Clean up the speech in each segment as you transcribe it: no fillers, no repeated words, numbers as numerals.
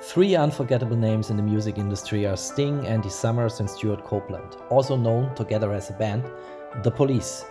Three unforgettable names in the music industry are Sting, Andy Summers and Stuart Copeland, also known together as a band, The Police,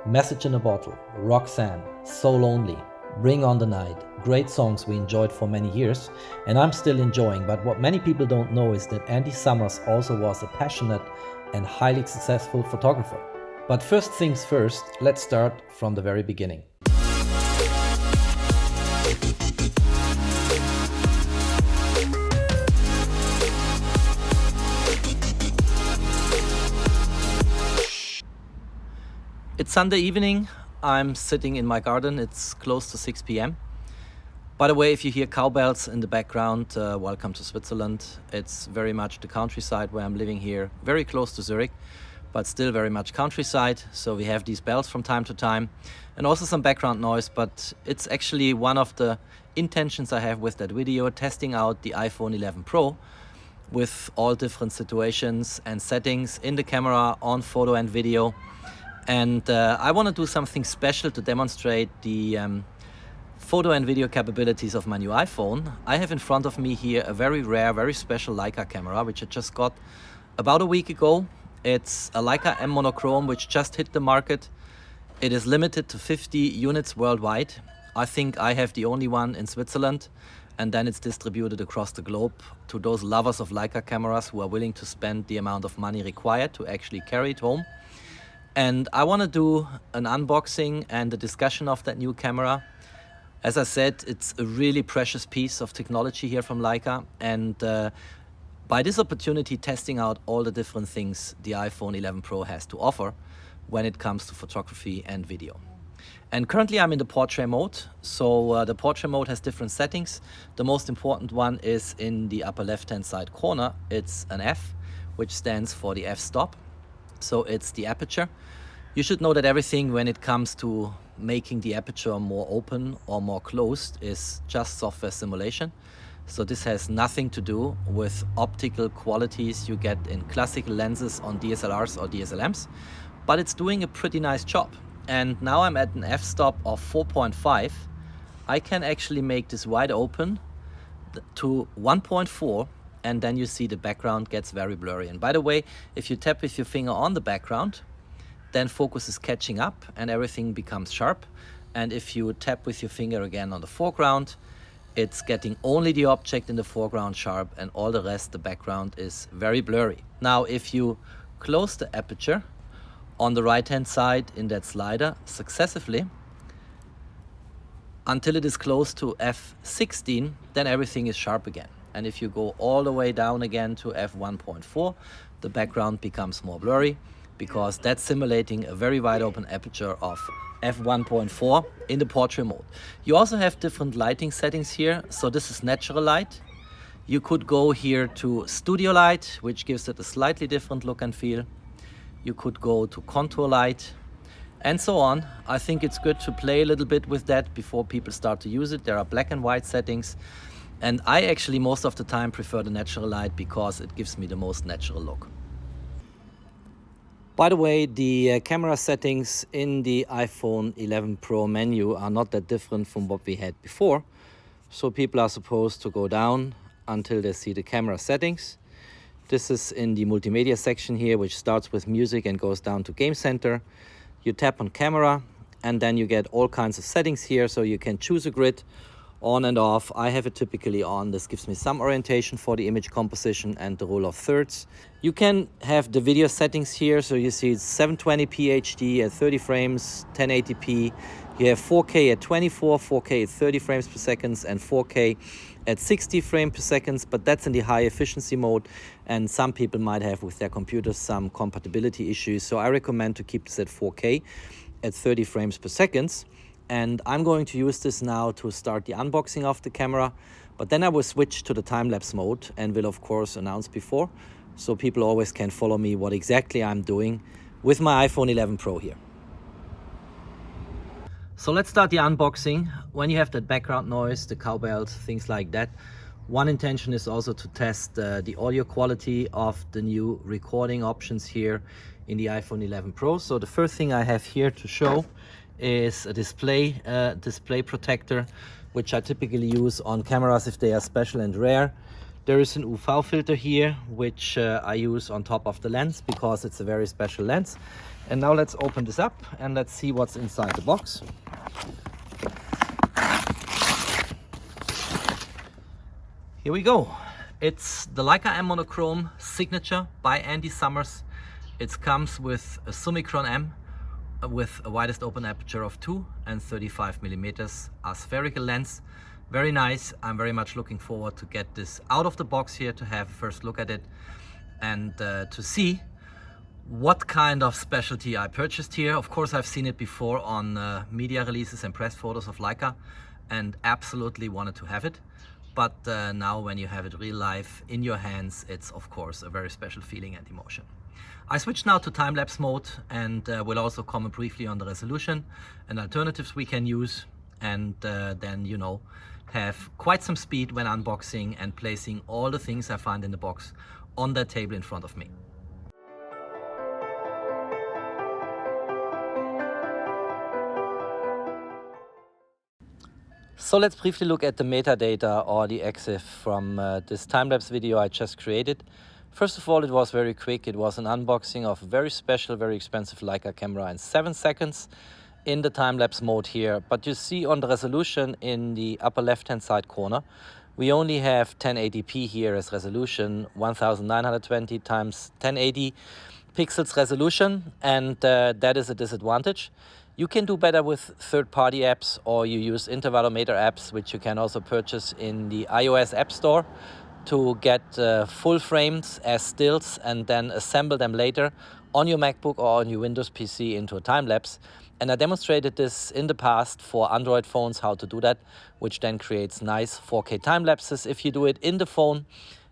Message in a Bottle, Roxanne, So Lonely, Bring on the Night, great songs we enjoyed for many years and I'm still enjoying, but what many people don't know is that Andy Summers also was a passionate and highly successful photographer. But first things first, let's start from the very beginning. It's Sunday evening, I'm sitting in my garden, it's close to 6 p.m. By the way, if you hear cowbells in the background, welcome to Switzerland. It's very much the countryside where I'm living here, very close to Zurich, but still very much countryside. So we have these bells from time to time and also some background noise, but it's actually one of the intentions I have with that video, testing out the iPhone 11 Pro with all different situations and settings in the camera, on photo and video. And I want to do something special to demonstrate the photo and video capabilities of my new iPhone. I have in front of me here a very rare, very special Leica camera, which I just got about a week ago. It's a Leica M Monochrom, which just hit the market. It is limited to 50 units worldwide. I think I have the only one in Switzerland, and then it's distributed across the globe to those lovers of Leica cameras who are willing to spend the amount of money required to actually carry it home. And I want to do an unboxing and a discussion of that new camera. As I said, it's a really precious piece of technology here from Leica. And by this opportunity, testing out all the different things the iPhone 11 Pro has to offer when it comes to photography and video. And currently I'm in the portrait mode. So the portrait mode has different settings. The most important one is in the upper left-hand side corner. It's an F, which stands for the f-stop. So it's the aperture. You should know that everything when it comes to making the aperture more open or more closed is just software simulation. So this has nothing to do with optical qualities you get in classical lenses on DSLRs or DSLMs, but it's doing a pretty nice job. And now I'm at an f-stop of 4.5. I can actually make this wide open to 1.4. And then you see the background gets very blurry. And by the way, if you tap with your finger on the background, then focus is catching up and everything becomes sharp. And if you tap with your finger again on the foreground, it's getting only the object in the foreground sharp and all the rest, the background is very blurry. Now, if you close the aperture on the right-hand side in that slider successively, until it is close to f16, then everything is sharp again. And if you go all the way down again to f1.4, the background becomes more blurry because that's simulating a very wide open aperture of f1.4 in the portrait mode. You also have different lighting settings here. So this is natural light. You could go here to studio light, which gives it a slightly different look and feel. You could go to contour light and so on. I think it's good to play a little bit with that before people start to use it. There are black and white settings. And I actually most of the time prefer the natural light because it gives me the most natural look. By the way, the camera settings in the iPhone 11 Pro menu are not that different from what we had before. So people are supposed to go down until they see the camera settings. This is in the multimedia section here, which starts with music and goes down to Game Center. You tap on camera and then you get all kinds of settings here. So you can choose a grid on and off. I have it typically on. This gives me some orientation for the image composition and the rule of thirds. You can have the video settings here. So you see it's 720p HD at 30 frames, 1080p. You have 4K at 24, 4K at 30 frames per second, and 4K at 60 frames per second, but that's in the high efficiency mode. And some people might have with their computers some compatibility issues. So I recommend to keep this at 4K at 30 frames per second. And I'm going to use this now to start the unboxing of the camera, but then I will switch to the time-lapse mode and will of course announce before, so people always can follow me what exactly I'm doing with my iPhone 11 Pro here. So let's start the unboxing. When you have that background noise, the cowbells, things like that, one intention is also to test the audio quality of the new recording options here in the iPhone 11 Pro. So the first thing I have here to show is a display protector. which I typically use on cameras if they are special and rare. There is an UV filter here, which I use on top of the lens because it's a very special lens. And now let's open this up and let's see what's inside the box. Here we go. It's the Leica M Monochrom Signature by Andy Summers. It comes with a Summicron M with a widest open aperture of 2 and 35 millimeters, a spherical lens. Very nice. I'm very much looking forward to get this out of the box here, to have a first look at it and to see what kind of specialty I purchased here. Of course, I've seen it before on media releases and press photos of Leica and absolutely wanted to have it. But now when you have it real life in your hands, it's of course a very special feeling and emotion. I switch now to time-lapse mode and will also comment briefly on the resolution and alternatives we can use, and then, you know, have quite some speed when unboxing and placing all the things I find in the box on that table in front of me. So let's briefly look at the metadata or the EXIF from this time-lapse video I just created. First of all, it was very quick. It was an unboxing of a very special, very expensive Leica camera in 7 seconds in the time-lapse mode here. But you see on the resolution in the upper left-hand side corner, we only have 1080p here as resolution, 1920 times 1080 pixels resolution, and that is a disadvantage. You can do better with third-party apps, or you use intervalometer apps, which you can also purchase in the iOS App Store, to get full frames as stills and then assemble them later on your MacBook or on your Windows PC into a time-lapse. And I demonstrated this in the past for Android phones, how to do that, which then creates nice 4K time-lapses. If you do it in the phone,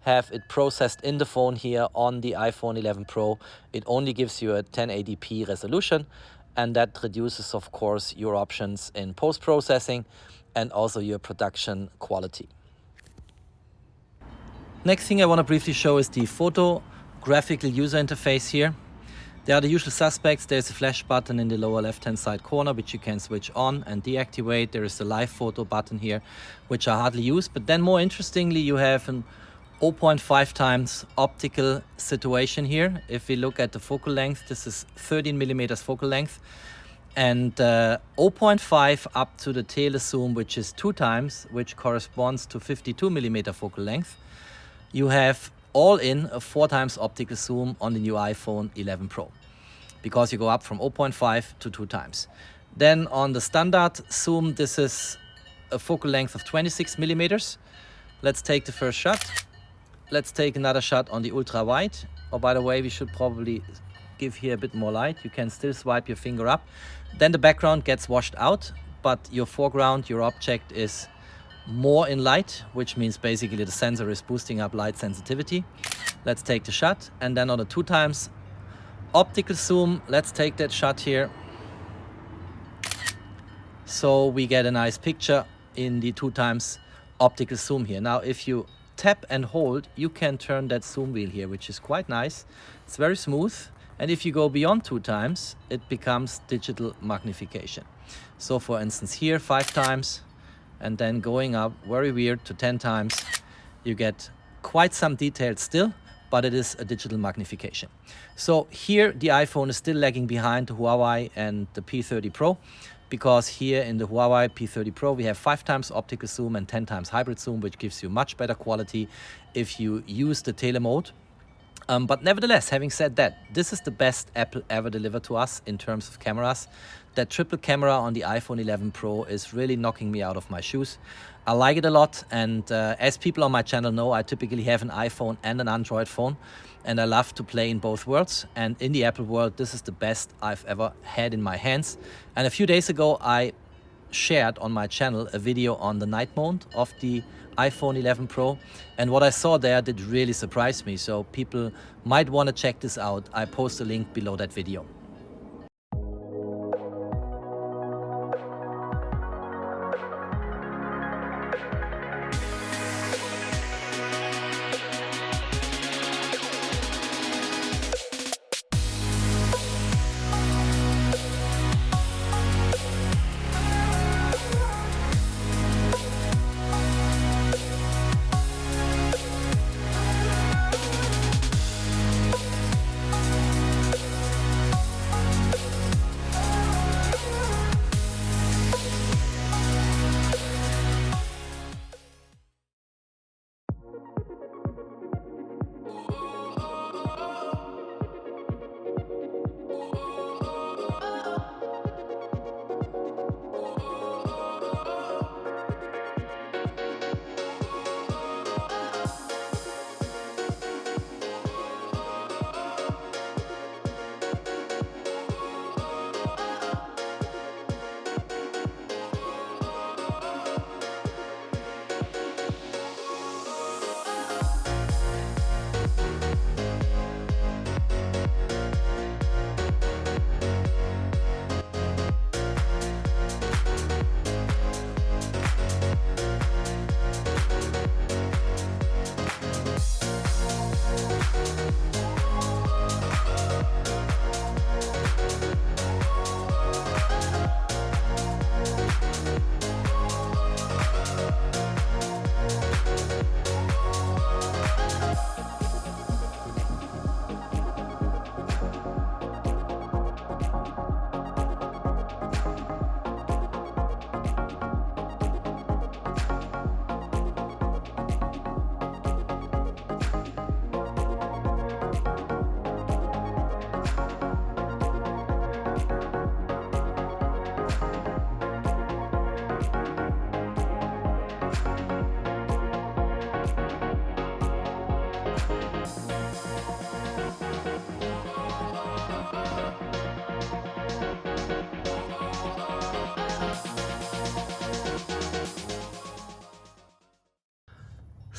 have it processed in the phone here on the iPhone 11 Pro, it only gives you a 1080p resolution, and that reduces, of course, your options in post-processing and also your production quality. Next thing I want to briefly show is the photo graphical user interface here. There are the usual suspects. There's a flash button in the lower left-hand side corner, which you can switch on and deactivate. There is the live photo button here, which I hardly use. But then more interestingly, you have an 0.5 times optical situation here. If we look at the focal length, this is 13 millimeters focal length, and 0.5 up to the telezoom, which is 2 times, which corresponds to 52 millimeter focal length. You have all in a 4 times optical zoom on the new iPhone 11 Pro, because you go up from 0.5 to 2 times. Then on the standard zoom, this is a focal length of 26 millimeters. Let's take the first shot. Let's take another shot on the ultra wide. Oh, by the way, we should probably give here a bit more light. You can still swipe your finger up. Then the background gets washed out, but your foreground, your object, is more in light, which means basically the sensor is boosting up light sensitivity. Let's take the shot, and then on the 2 times optical zoom, let's take that shot here. So we get a nice picture in the 2 times optical zoom here. Now if you tap and hold, you can turn that zoom wheel here, which is quite nice. It's very smooth, and if you go beyond 2 times, it becomes digital magnification. So for instance here 5 times, and then going up very weird to 10 times, you get quite some detail still, but it is a digital magnification. So here the iPhone is still lagging behind the Huawei and the P30 Pro, because here in the Huawei P30 Pro we have 5 times optical zoom and 10 times hybrid zoom, which gives you much better quality if you use the tele mode. But nevertheless, having said that, this is the best Apple ever delivered to us in terms of cameras. That triple camera on the iPhone 11 Pro is really knocking me out of my shoes. I like it a lot, and as people on my channel know, I typically have an iPhone and an Android phone, and I love to play in both worlds. And in the Apple world, this is the best I've ever had in my hands. And a few days ago, I shared on my channel a video on the night mode of the iPhone 11 Pro, and what I saw there did really surprise me. So people might want to check this out. I post a link below that video.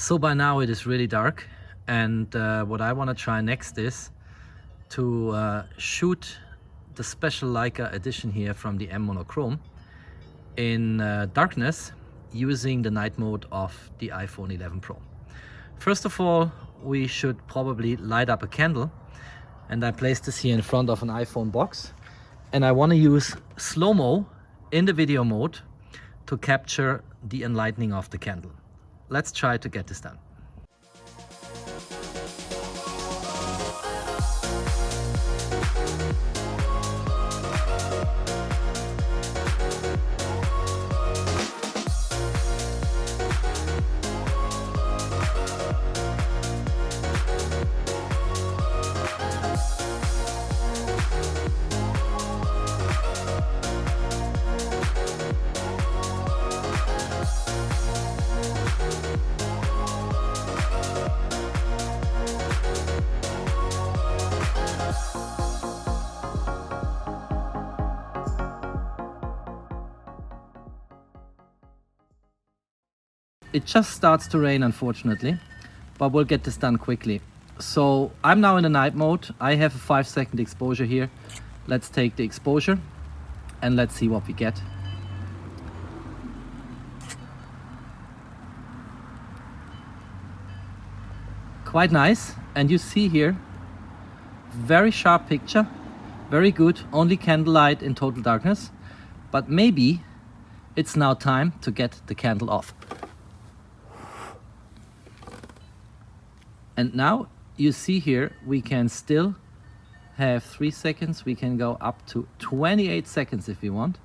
So by now it is really dark, and what I want to try next is to shoot the special Leica edition here from the M Monochrom in darkness using the night mode of the iPhone 11 Pro. First of all, we should probably light up a candle, and I placed this here in front of an iPhone box, and I want to use slow-mo in the video mode to capture the enlightening of the candle. Let's try to get this done. It just starts to rain, unfortunately, but we'll get this done quickly. So I'm now in the night mode. I have a 5-second exposure here. Let's take the exposure and let's see what we get. Quite nice. And you see here, very sharp picture, very good, only candlelight in total darkness. But maybe it's now time to get the candle off. And now you see here, we can still have 3 seconds. We can go up to 28 seconds if we want.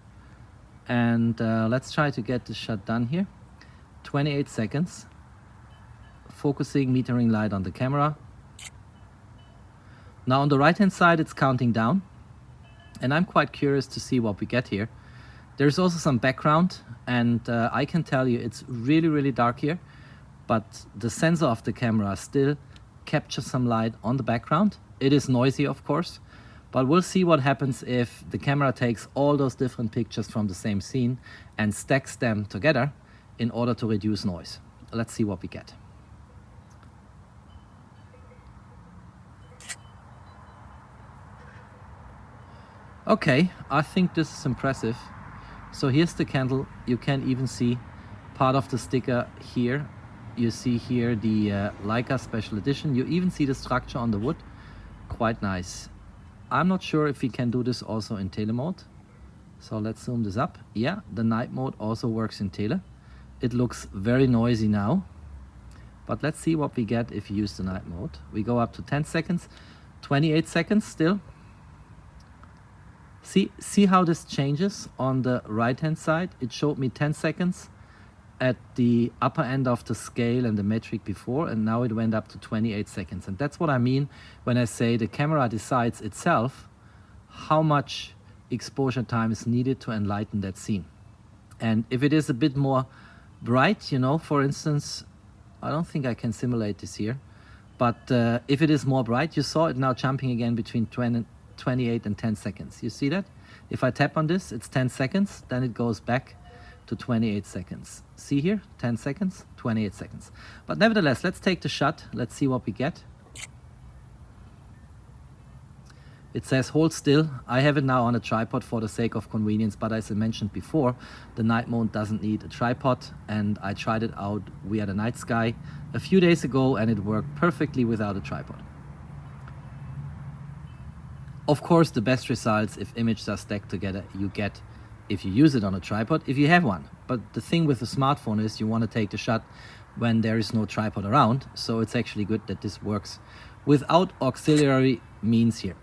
And let's try to get this shot done here. 28 seconds. Focusing, metering light on the camera. Now on the right hand side, it's counting down. And I'm quite curious to see what we get here. There's also some background, and I can tell you it's really, really dark here. But the sensor of the camera still captures some light on the background. It is noisy, of course, but we'll see what happens if the camera takes all those different pictures from the same scene and stacks them together in order to reduce noise. Let's see what we get. Okay, I think this is impressive. So here's the candle. You can even see part of the sticker here. You see here the Leica Special Edition. You even see the structure on the wood. Quite nice. I'm not sure if we can do this also in tele mode. So let's zoom this up. Yeah, the night mode also works in tele. It looks very noisy now. But let's see what we get if you use the night mode. We go up to 10 seconds, 28 seconds still. See how this changes on the right hand side? It showed me 10 seconds at the upper end of the scale and the metric before, and now it went up to 28 seconds. And that's what I mean when I say the camera decides itself how much exposure time is needed to enlighten that scene. And if it is a bit more bright, you know, for instance, I don't think I can simulate this here, but if it is more bright, you saw it now jumping again between 28 and 10 seconds. You see that? If I tap on this, it's 10 seconds, then it goes back to 28 seconds. See here, 10 seconds, 28 seconds. But nevertheless, let's take the shot. Let's see what we get. It says hold still. I have it now on a tripod for the sake of convenience, but as I mentioned before, the night mode doesn't need a tripod, and I tried it out via the night sky a few days ago, and it worked perfectly without a tripod. Of course, the best results if images are stacked together you get if you use it on a tripod, if you have one. But the thing with the smartphone is you want to take the shot when there is no tripod around, so it's actually good that this works without auxiliary means here.